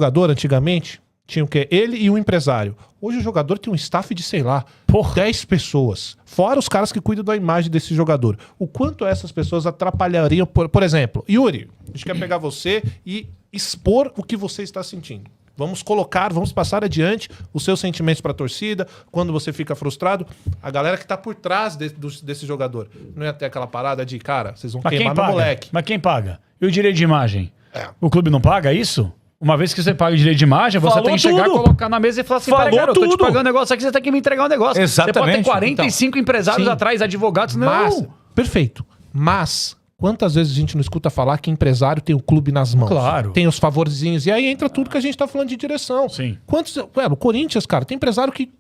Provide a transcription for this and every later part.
jogador antigamente tinha o quê? Ele e o empresário. Hoje o jogador tem um staff de, sei lá, 10 pessoas. Fora os caras que cuidam da imagem desse jogador. O quanto essas pessoas atrapalhariam, por exemplo, Yuri, a gente quer pegar você e expor o que você está sentindo. Vamos passar adiante os seus sentimentos para a torcida, quando você fica frustrado. A galera que está por trás desse jogador. Não ia ter aquela parada de, cara, vocês vão queimar meu moleque. Mas quem paga? E o direito de imagem? É. O clube não paga isso? Uma vez que você paga o direito de imagem, você tem que chegar, colocar na mesa e falar assim, pera, cara, eu tô te pagando um negócio aqui, você tem que me entregar um negócio. Exatamente. Você pode ter 45 empresários atrás, advogados, não. Perfeito. Mas quantas vezes a gente não escuta falar que empresário tem o clube nas mãos? Claro. Tem os favorzinhos. E aí entra tudo que a gente tá falando de direção. Sim. O Corinthians, cara, tem empresário que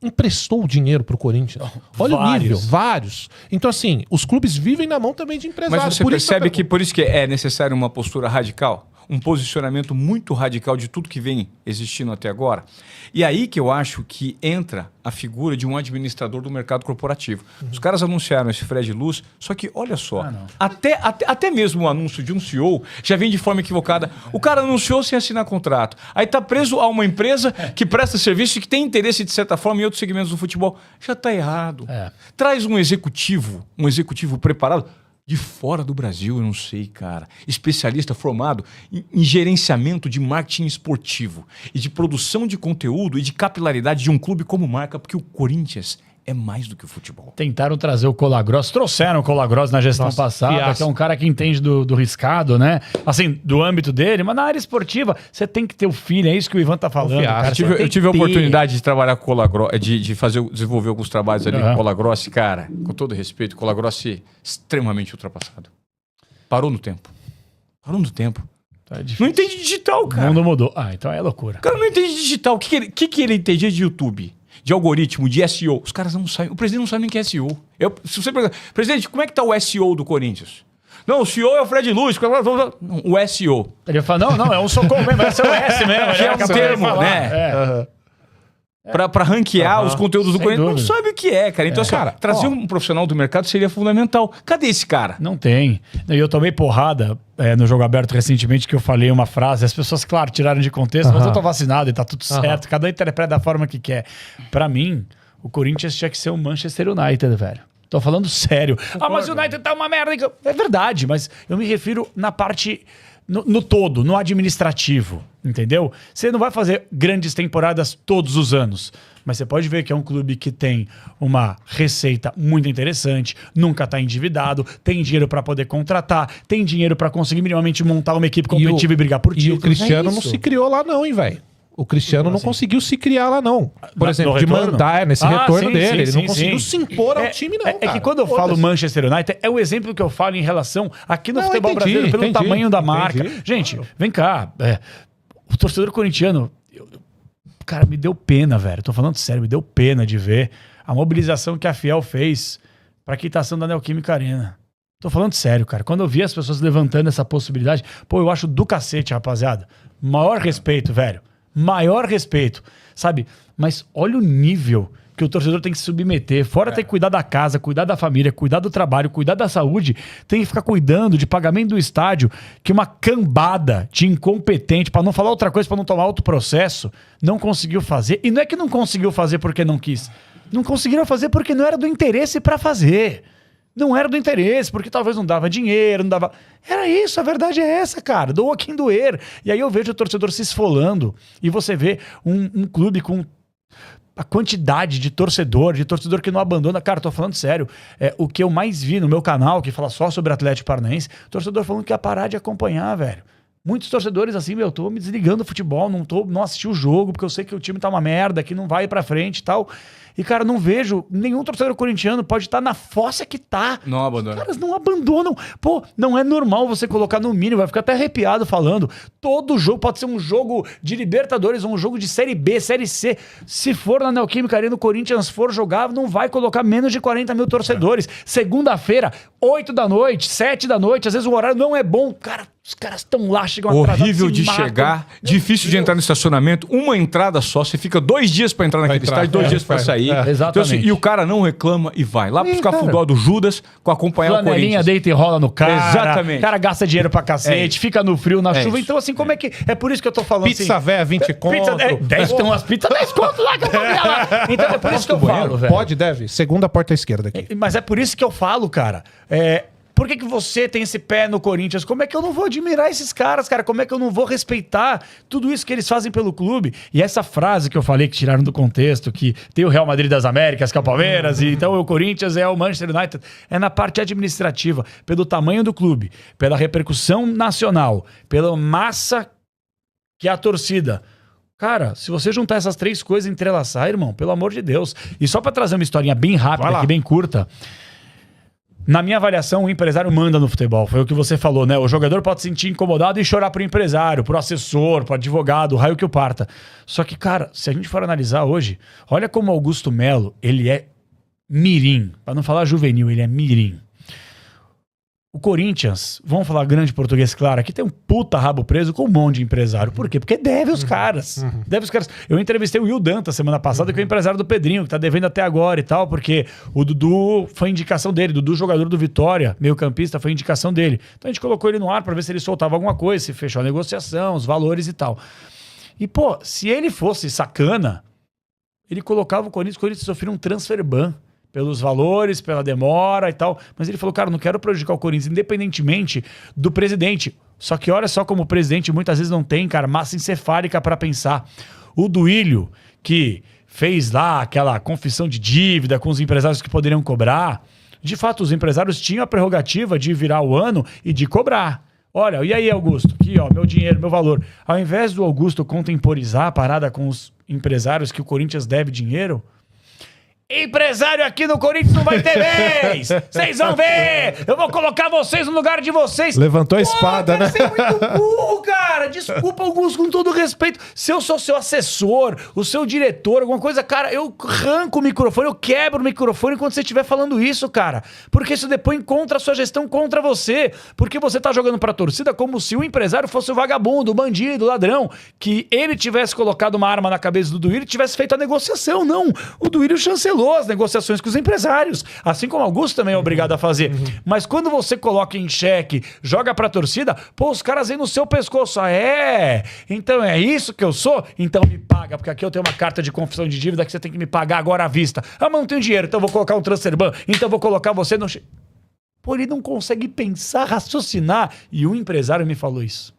emprestou o dinheiro pro Corinthians. Olha o nível, vários. Então, assim, os clubes vivem na mão também de empresários. Mas você percebe que por isso que é necessário uma postura radical? Um posicionamento muito radical de tudo que vem existindo até agora. E aí que eu acho que entra a figura de um administrador do mercado corporativo. Os caras anunciaram esse Fred Luz, só que olha só, até mesmo o anúncio de um CEO já vem de forma equivocada. O cara anunciou sem assinar contrato. Aí tá preso a uma empresa que presta serviço e que tem interesse, de certa forma, em outros segmentos do futebol. Já tá errado. Traz um executivo preparado. De fora do Brasil, eu não sei, cara. Especialista formado em gerenciamento de marketing esportivo e de produção de conteúdo e de capilaridade de um clube como marca, porque o Corinthians é mais do que o futebol. Tentaram trazer o Colagross, trouxeram o Colagross na gestão passada, que é um cara que entende do riscado, né? Assim, do âmbito dele, mas na área esportiva, você tem que ter o feeling, é isso que o Ivan tá falando. Cara, eu tive a oportunidade de trabalhar com o Colagross, de desenvolver alguns trabalhos ali com o Colagross, cara, com todo respeito, o Colagross extremamente ultrapassado. Parou no tempo. Não entende digital, cara. O mundo mudou. Então é loucura. O cara não entende digital. O que ele entendia de YouTube? De algoritmo, de SEO. Os caras não sabem. O presidente não sabe nem o que é SEO. Se você perguntar, presidente, como é que tá o SEO do Corinthians? Não, o CEO é o Fred Luz. Não, o SEO. Ele fala, não, é um socorro mesmo, é o S mesmo. Que é um termo, né? Pra ranquear os conteúdos do Corinthians. Não sabe o que é, cara. Então, assim, trazer um profissional do mercado seria fundamental. Cadê esse cara? Não tem. E eu tomei porrada no Jogo Aberto recentemente que eu falei uma frase. As pessoas, claro, tiraram de contexto, mas eu tô vacinado e tá tudo certo. Cada um interpreta da forma que quer. Pra mim, o Corinthians tinha que ser o Manchester United, velho. Tô falando sério. Concordo. Mas o United tá uma merda. É verdade, mas eu me refiro na parte... No todo, no administrativo, entendeu? Você não vai fazer grandes temporadas todos os anos, mas você pode ver que é um clube que tem uma receita muito interessante, nunca está endividado, tem dinheiro para poder contratar, tem dinheiro para conseguir minimamente montar uma equipe competitiva e brigar por título. E o Cristiano não se criou lá não, hein, velho? O Cristiano não conseguiu se criar lá, não. Por exemplo, de mandar nesse retorno dele. Ele não conseguiu se impor ao time, não. É que quando eu falo Manchester United, é o exemplo que eu falo em relação aqui no futebol brasileiro, pelo tamanho da marca. Gente, vem cá. O torcedor corintiano, cara, me deu pena, velho. Tô falando sério, me deu pena de ver a mobilização que a Fiel fez pra quitação da Neoquímica Arena. Tô falando sério, cara. Quando eu vi as pessoas levantando essa possibilidade, eu acho do cacete, rapaziada. Maior respeito, velho. Maior respeito, sabe? Mas olha o nível que o torcedor tem que se submeter. Fora ter que cuidar da casa, cuidar da família, cuidar do trabalho, cuidar da saúde, tem que ficar cuidando de pagamento do estádio, que uma cambada de incompetente, para não falar outra coisa, para não tomar outro processo, não conseguiu fazer. E não é que não conseguiu fazer porque não quis. Não conseguiram fazer porque não era do interesse para fazer. Não era do interesse, porque talvez não dava dinheiro, não dava... Era isso, a verdade é essa, cara. Doa quem doer. E aí eu vejo o torcedor se esfolando e você vê um clube com a quantidade de torcedor que não abandona. Cara, tô falando sério. O que eu mais vi no meu canal, que fala só sobre Atlético Paranaense, torcedor falando que ia parar de acompanhar, velho. Muitos torcedores assim, eu tô me desligando do futebol, não assisti o jogo, porque eu sei que o time tá uma merda, que não vai pra frente e tal. E, cara, não vejo nenhum torcedor corintiano pode estar na fossa que tá. Não abandona. Os caras não abandonam. Não é normal você colocar no mínimo, vai ficar até arrepiado falando. Todo jogo pode ser um jogo de Libertadores ou um jogo de Série B, Série C. Se for na Neoquímica Arena, o Corinthians for jogar, não vai colocar menos de 40 mil torcedores. Segunda-feira, 8 da noite, 7 da noite, às vezes o horário não é bom. Cara, Os caras estão lá, chegam horrível de chegar, difícil de entrar no estacionamento, uma entrada só, você fica 2 dias para entrar naquele estádio, 2 dias para sair. Exatamente. Então, assim, e o cara não reclama e vai. Lá buscar futebol do Judas, com acompanhar o Corinthians. Flanelinha deita e rola no cara. Exatamente. O cara gasta dinheiro pra cacete, fica no frio, na chuva. Então, assim, como é que... É por isso que eu tô falando pizza assim... véia, 20 conto. 10 tem umas pizzas, 10 conto lá que eu vou ver lá. Então, é por isso que eu falo, velho. Pode, deve. Segunda porta esquerda aqui. Mas é por isso que eu falo, cara. Por que você tem esse pé no Corinthians? Como é que eu não vou admirar esses caras, cara? Como é que eu não vou respeitar tudo isso que eles fazem pelo clube? E essa frase que eu falei, que tiraram do contexto, que tem o Real Madrid das Américas, que é o Palmeiras, e então o Corinthians é o Manchester United, é na parte administrativa, pelo tamanho do clube, pela repercussão nacional, pela massa que é a torcida. Cara, se você juntar essas 3 coisas e entrelaçar, irmão, pelo amor de Deus. E só pra trazer uma historinha bem rápida, aqui, bem curta... Na minha avaliação, o empresário manda no futebol. Foi o que você falou, né? O jogador pode se sentir incomodado e chorar pro empresário, pro assessor, pro advogado, o raio que o parta. Só que, cara, se a gente for analisar hoje, olha como Augusto Melo, ele é mirim. Pra não falar juvenil, ele é mirim. O Corinthians, vamos falar grande português claro, aqui tem um puta rabo preso com um monte de empresário. Por quê? Porque deve os caras. Deve os caras. Eu entrevistei o Will Dantas semana passada, que é o empresário do Pedrinho, que tá devendo até agora e tal, porque o Dudu foi indicação dele. Dudu, jogador do Vitória, meio campista, foi indicação dele. Então a gente colocou ele no ar pra ver se ele soltava alguma coisa, se fechou a negociação, os valores e tal. E, pô, se ele fosse sacana, ele colocava o Corinthians sofria um transfer ban. Pelos valores, pela demora e tal. Mas ele falou, cara, não quero prejudicar o Corinthians, independentemente do presidente. Só que olha só como o presidente muitas vezes não tem, cara, massa encefálica pra pensar. O Duílio, que fez lá aquela confissão de dívida com os empresários que poderiam cobrar, de fato, os empresários tinham a prerrogativa de virar o ano e de cobrar. Olha, e aí, Augusto? Aqui, ó, meu dinheiro, meu valor. Ao invés do Augusto contemporizar a parada com os empresários que o Corinthians deve dinheiro... Empresário aqui no Corinthians não vai ter vez! Vocês vão ver! Eu vou colocar vocês no lugar de vocês! Levantou a espada, né? Você é muito burro, cara! Desculpa, Augusto, com todo respeito. Se eu sou seu assessor, o seu diretor, alguma coisa, cara, eu arranco o microfone, eu quebro o microfone quando você estiver falando isso, cara. Porque isso depois encontra a sua gestão contra você. Porque você tá jogando pra torcida como se o empresário fosse o vagabundo, o bandido, o ladrão. Que ele tivesse colocado uma arma na cabeça do Duílio e tivesse feito a negociação. Não, o Duílio chancelou as negociações com os empresários, assim como o Augusto também é obrigado a fazer. Mas quando você coloca em xeque, joga pra torcida, pô, os caras vêm no seu pescoço. Então é isso que eu sou? Então me paga, porque aqui eu tenho uma carta de confissão de dívida que você tem que me pagar agora à vista. Ah, mas não tenho dinheiro, então eu vou colocar um transfer ban, então eu vou colocar você no... Pô, ele não consegue pensar, raciocinar. E um empresário me falou isso.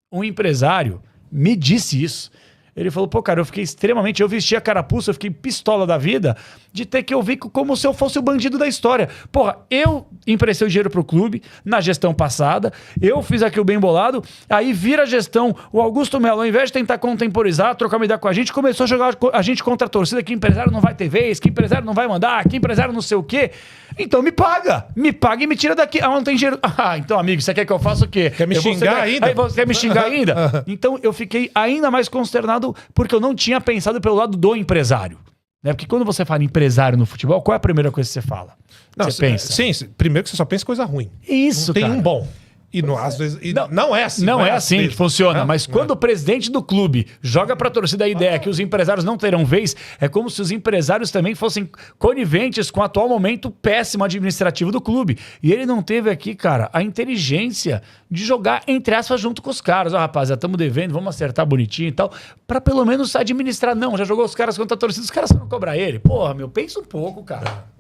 Um empresário me disse isso. Ele falou, pô, cara, eu fiquei extremamente... Eu vesti a carapuça, eu fiquei pistola da vida de ter que ouvir como se eu fosse o bandido da história. Porra, eu emprestei o dinheiro pro clube na gestão passada, eu fiz aqui o bem bolado, aí vira a gestão, o Augusto Melo, ao invés de tentar contemporizar, trocar uma ideia com a gente, começou a jogar a gente contra a torcida, que empresário não vai ter vez, que empresário não vai mandar, que empresário não sei o quê. Então me paga e me tira daqui. Ah, não tem dinheiro. Ah, então, amigo, você quer que eu faça o quê? Quer me xingar ainda? Aí você quer me xingar ainda? Então eu fiquei ainda mais consternado porque eu não tinha pensado pelo lado do empresário. Né? Porque quando você fala empresário no futebol, qual é a primeira coisa que você fala? Não, você pensa? Sim, primeiro que você só pensa coisa ruim. Isso, não tem cara. um bom. E às vezes, não é assim. Não é assim que funciona. Mas quando o presidente do clube joga pra torcida a ideia que os empresários não terão vez, é como se os empresários também fossem coniventes com o atual momento péssimo administrativo do clube. E ele não teve aqui, cara, a inteligência de jogar, entre aspas, junto com os caras. Ó, rapaziada, estamos devendo, vamos acertar bonitinho e tal, pra pelo menos administrar. Não, já jogou os caras contra a torcida, os caras só não cobrar ele. Porra, meu, pensa um pouco, cara.